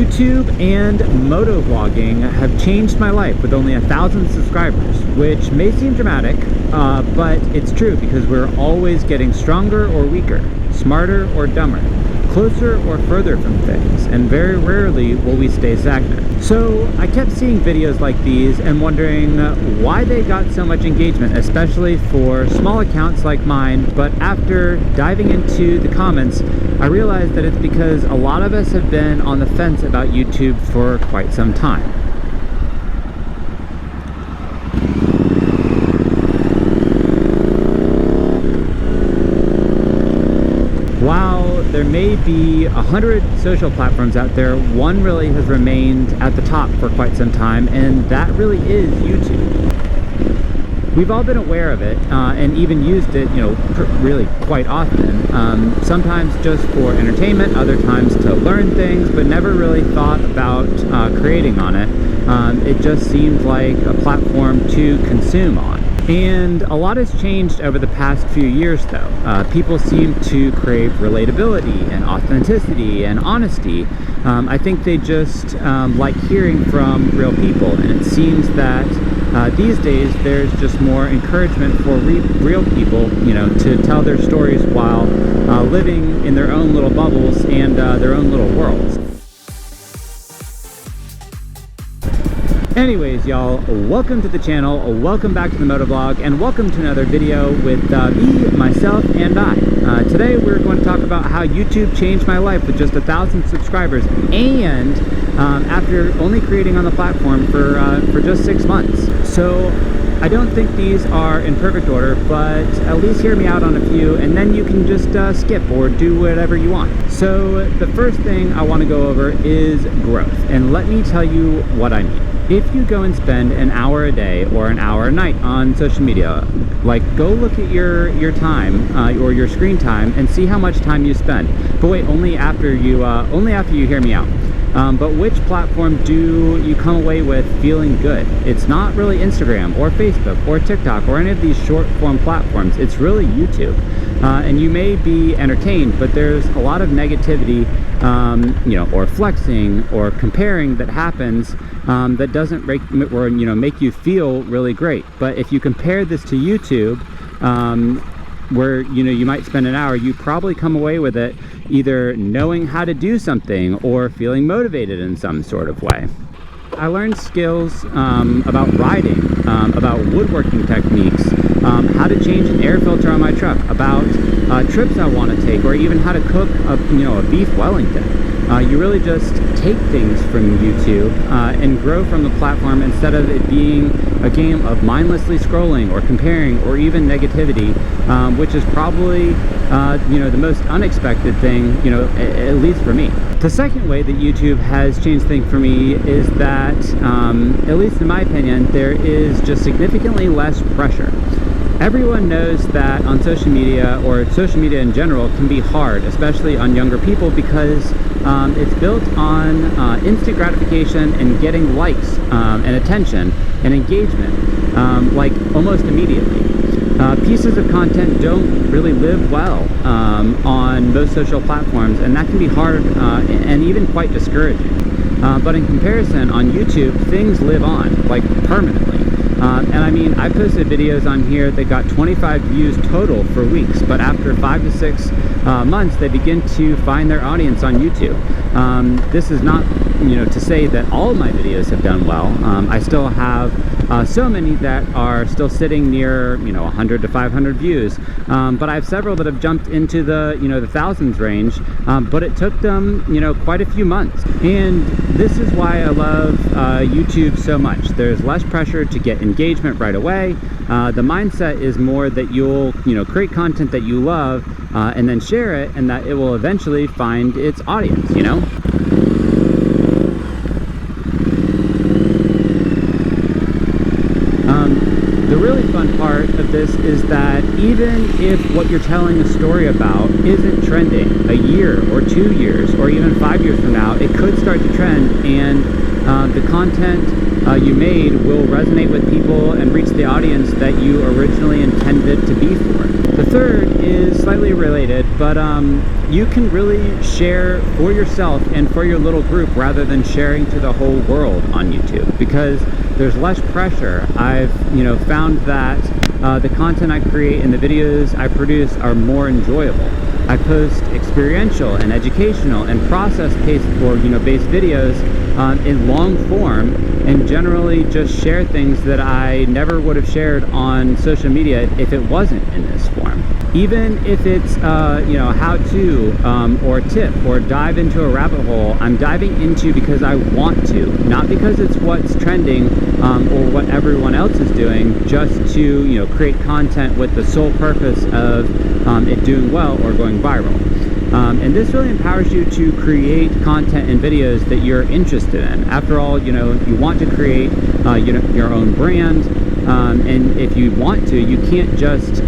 YouTube and motovlogging have changed my life with only 1,000 subscribers, which may seem dramatic, but it's true because we're always getting stronger or weaker, smarter or dumber, closer or further from things, and very rarely will we stay stagnant. So I kept seeing videos like these and wondering why they got so much engagement, especially for small accounts like mine. But after diving into the comments, I realized that it's because a lot of us have been on the fence about YouTube for quite some time. While there may be 100 social platforms out there, one really has remained at the top for quite some time, and that really is YouTube. We've all been aware of it and even used it, really quite often. Sometimes just for entertainment, other times to learn things, but never really thought about creating on it. It just seemed like a platform to consume on. And a lot has changed over the past few years though. People seem to crave relatability and authenticity and honesty. I think they just like hearing from real people, and it seems that these days there's just more encouragement for real people, to tell their stories while living in their own little bubbles and their own little worlds. Anyways, y'all, welcome to the channel, welcome back to the MotoVlog, and welcome to another video with me, myself, and I. Today we're going to talk about how YouTube changed my life with just 1,000 subscribers, and after only creating on the platform for just 6 months. So I don't think these are in perfect order, but at least hear me out on a few, and then you can just skip or do whatever you want. So the first thing I want to go over is growth, and let me tell you what I mean. If you go and spend an hour a day or an hour a night on social media, like go look at your time or your screen time and see how much time you spend. But wait, only after you hear me out. But which platform do you come away with feeling good? It's not really Instagram or Facebook or TikTok or any of these short form platforms. It's really YouTube. And you may be entertained, but there's a lot of negativity, or flexing or comparing that happens that doesn't make you feel really great. But if you compare this to YouTube, where you might spend an hour, you probably come away with it either knowing how to do something or feeling motivated in some sort of way. I learned skills about riding, about woodworking techniques, how to change an air filter on my truck, about trips I want to take, or even how to cook a beef Wellington. You really just take things from YouTube and grow from the platform instead of it being a game of mindlessly scrolling or comparing or even negativity, which is probably the most unexpected thing, at least for me. The second way that YouTube has changed things for me is that, at least in my opinion, there is just significantly less pressure. Everyone knows that on social media, or social media in general, can be hard, especially on younger people, because it's built on instant gratification and getting likes and attention and engagement, like almost immediately. Pieces of content don't really live well on most social platforms, and that can be hard and even quite discouraging. But in comparison, on YouTube, things live on, like permanently. And I mean, I posted videos on here that got 25 views total for weeks, but after 5 to 6 months, they begin to find their audience on YouTube. This is not, to say that all of my videos have done well. I still have so many that are still sitting near, 100 to 500 views. But I have several that have jumped into the thousands range, but it took them, quite a few months. And this is why I love YouTube so much. There's less pressure to get engagement right away. The mindset is more that you'll, create content that you love and then share it, and that it will eventually find its audience, The really fun part of this is that even if what you're telling a story about isn't trending a year or 2 years or even 5 years from now, it could start to trend, and the content you made will resonate with people and reach the audience that you originally intended to be for. The third is slightly related, but you can really share for yourself and for your little group rather than sharing to the whole world on YouTube, because there's less pressure. I've found that the content I create and the videos I produce are more enjoyable. I post experiential and educational and process-based videos in long form, and generally just share things that I never would have shared on social media if it wasn't in this form. Even if it's how-to or tip or dive into a rabbit hole, I'm diving into because I want to, not because it's what's trending or what everyone else is doing, just to create content with the sole purpose of it doing well or going viral. And this really empowers you to create content and videos that you're interested in. After all, you want to create your own brand, and if you want to, you can't just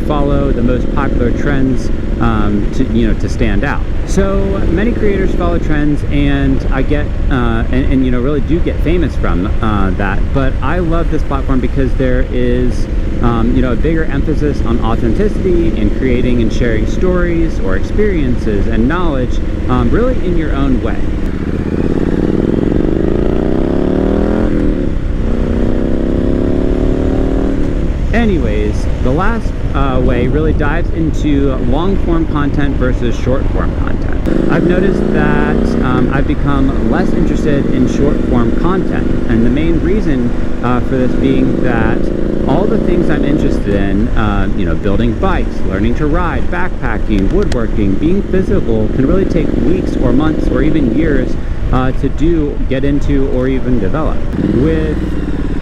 follow the most popular trends to stand out. So many creators follow trends, and I get and really do get famous from that. But I love this platform because there is a bigger emphasis on authenticity and creating and sharing stories or experiences and knowledge really in your own way. Anyways, the last way really dives into long-form content versus short-form content. I've noticed that I've become less interested in short-form content, and the main reason for this being that all the things I'm interested in, building bikes, learning to ride, backpacking, woodworking, being physical, can really take weeks or months or even years to get into, or even develop. With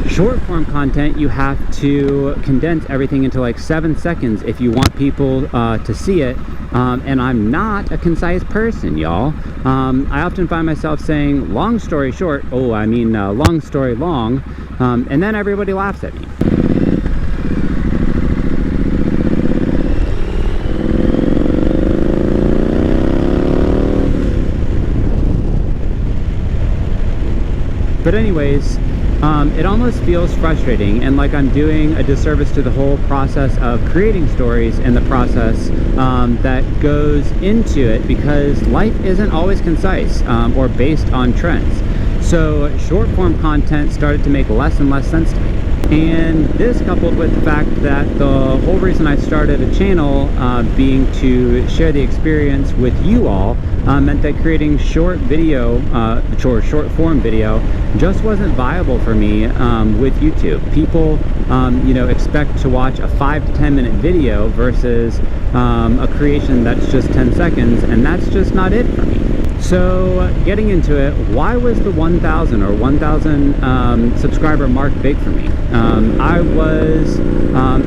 short form content, you have to condense everything into like 7 seconds if you want people to see it, and I'm not a concise person, y'all. I often find myself saying long story short, long story long, and then everybody laughs at me. But anyways, it almost feels frustrating and like I'm doing a disservice to the whole process of creating stories and the process that goes into it, because life isn't always concise or based on trends. So short form content started to make less and less sense to me. And this, coupled with the fact that the whole reason I started a channel being to share the experience with you all, meant that creating short form video just wasn't viable for me with YouTube. People expect to watch a 5 to 10 minute video versus a creation that's just 10 seconds, and that's just not it for me. So getting into it, why was the 1,000 or 1,000 subscriber mark big for me? I was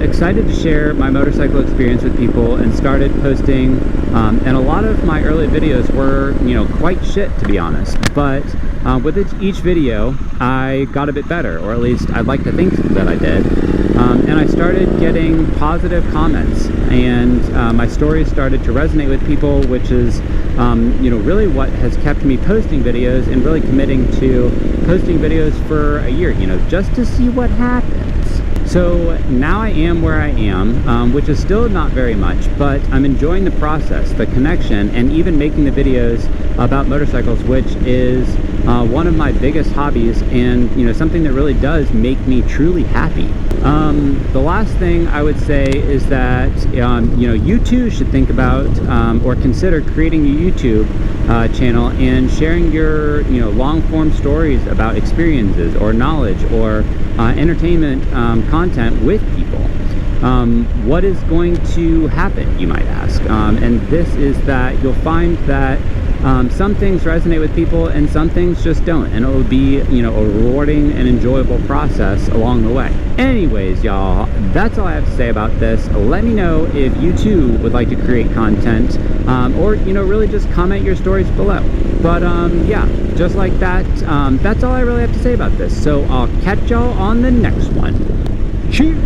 excited to share my motorcycle experience with people and started posting, and a lot of my early videos were quite shit, to be honest, but with each video I got a bit better, or at least I'd like to think that I did, and I started getting positive comments, and my stories started to resonate with people, which is really what has kept me posting videos and really committing to posting videos for a year, just to see what happens. So now I am where I am, which is still not very much, but I'm enjoying the process, the connection, and even making the videos about motorcycles, which is one of my biggest hobbies, and something that really does make me truly happy. The last thing I would say is that you too should think about or consider creating a YouTube channel and sharing your long form stories about experiences or knowledge or entertainment content with people. What is going to happen, you might ask, and this is that you'll find that some things resonate with people and some things just don't, and it will be a rewarding and enjoyable process along the way. Anyways, y'all, that's all I have to say about this. Let me know if you too would like to create content, or really just comment your stories below. But yeah, just like that, that's all I really have to say about this. So I'll catch y'all on the next one. Cheers.